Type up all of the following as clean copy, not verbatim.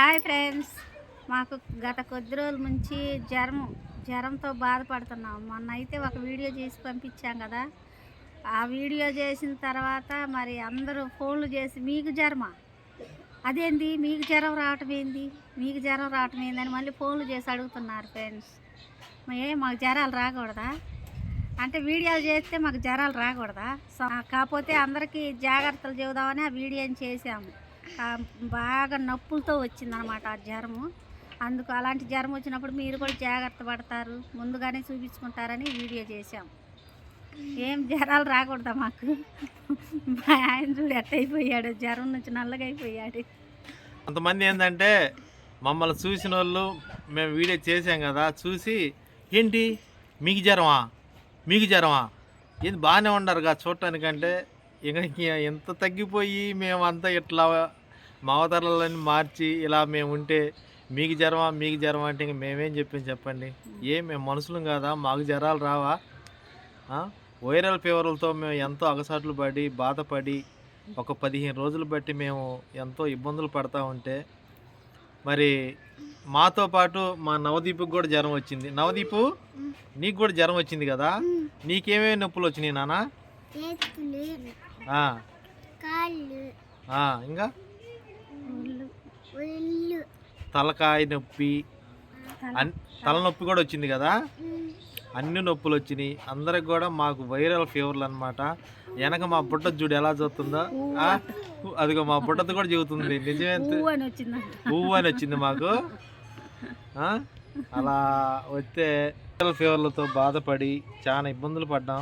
Hi friends, మాకు గత కొద్ది రోజుల నుంచి జ్వరంతో బాధపడుతున్నాం. మొన్న అయితే ఒక వీడియో చేసి పంపించాం కదా. ఆ వీడియో చేసిన తర్వాత మరి అందరూ ఫోన్లు చేసి మీకు జ్వరమా, అదేంది మీకు జ్వరం రావటం ఏంది, మీకు జ్వరం రావటం ఏందని మళ్ళీ ఫోన్లు చేసి అడుగుతున్నారు ఫ్రెండ్స్. మాకు జ్వరాలు రాకూడదా అంటే వీడియోలు చేస్తే మాకు జ్వరాలు రాకూడదా? కాకపోతే అందరికీ జాగ్రత్తలు చెబుదామని ఆ వీడియోని చేసాము. బాగా నొప్పులతో వచ్చిందనమాట ఆ జ్వరము. అందుకు అలాంటి జ్వరం వచ్చినప్పుడు మీరు కూడా జాగ్రత్త పడతారు, ముందుగానే చూపించుకుంటారని వీడియో చేసాం. ఏం జ్వరాలు రాకూడదా మాకు? మా ఆయన చూడు ఎట్టయిపోయాడు, జ్వరం నుంచి నల్లగా అయిపోయాడు. కొంతమంది ఏంటంటే మమ్మల్ని చూసిన వాళ్ళు మేము వీడియో చేసాం కదా, చూసి ఏంటి మీకు జ్వరమా ఏంది బాగానే ఉండరుగా చూడటానికంటే ఇక ఎంత తగ్గిపోయి మేమంతా ఇట్లా మా అవతారాలని మార్చి ఇలా మేము ఉంటే మీకు జ్వరమా అంటే ఇంక మేమేం చెప్పండి. మేము మనుషులం కాదా, మాకు జ్వరాలు రావా? వైరల్ ఫీవర్లతో మేము ఎంతో అగసాట్లు పడి బాధపడి ఒక 15 రోజులు బట్టి మేము ఎంతో ఇబ్బందులు పడతా ఉంటే మరి మాతో పాటు మా నవదీపుకి కూడా జ్వరం వచ్చింది. నవదీపు, నీకు కూడా జ్వరం వచ్చింది కదా, నీకేమేమి నొప్పులు వచ్చినాయి నాన్న? ఇంకా తలకాయ నొప్పి, తలనొప్పి కూడా వచ్చింది కదా, అన్ని నొప్పులు వచ్చినాయి అందరికి కూడా. మాకు వైరల్ ఫీవర్లు అనమాట. వెనక మా బుట్ట చూడు ఎలా చూస్తుందో, అదిగో మా బుట్టతో కూడా చెబుతుంది నిజమే, పువ్వు అని వచ్చింది మాకు. అలా వస్తే వైరల్ ఫీవర్లతో బాధపడి చాలా ఇబ్బందులు పడ్డాం.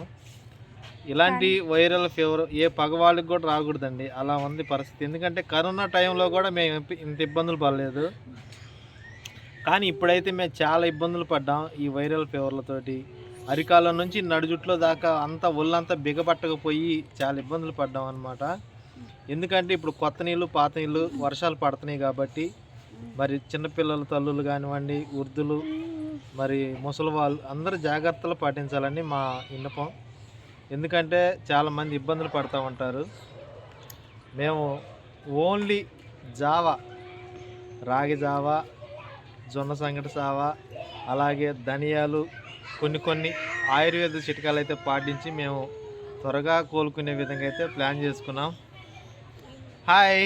ఇలాంటి వైరల్ ఫీవర్ ఏ పగవాళ్ళకి కూడా రాకూడదండి, అలా ఉంది పరిస్థితి. ఎందుకంటే కరోనా టైంలో కూడా మేము ఇంత ఇబ్బందులు పడలేదు, కానీ ఇప్పుడైతే మేము చాలా ఇబ్బందులు పడ్డాం ఈ వైరల్ ఫీవర్లతోటి. అరికాలం నుంచి నడుజుట్లో దాకా అంతా ఒళ్ళంతా బిగపట్టకపోయి చాలా ఇబ్బందులు పడ్డాం అనమాట. ఎందుకంటే ఇప్పుడు కొత్త నీళ్ళు పాత నీళ్ళు వర్షాలు పడుతున్నాయి కాబట్టి మరి చిన్నపిల్లల తల్లులు కానివ్వండి, వృద్ధులు, మరి ముసలి వాళ్ళు అందరూ జాగ్రత్తలు పాటించాలని మా విన్నపం. ఎందుకంటే చాలామంది ఇబ్బందులు పడుతూ ఉంటారు. మేము ఓన్లీ జావా, రాగి జావా, జొన్న సంగటి జావా, అలాగే ధనియాలు, కొన్ని ఆయుర్వేద చిట్కాలు అయితే పాటించి మేము త్వరగా కోలుకునే విధంగా అయితే ప్లాన్ చేసుకున్నాం. హాయ్.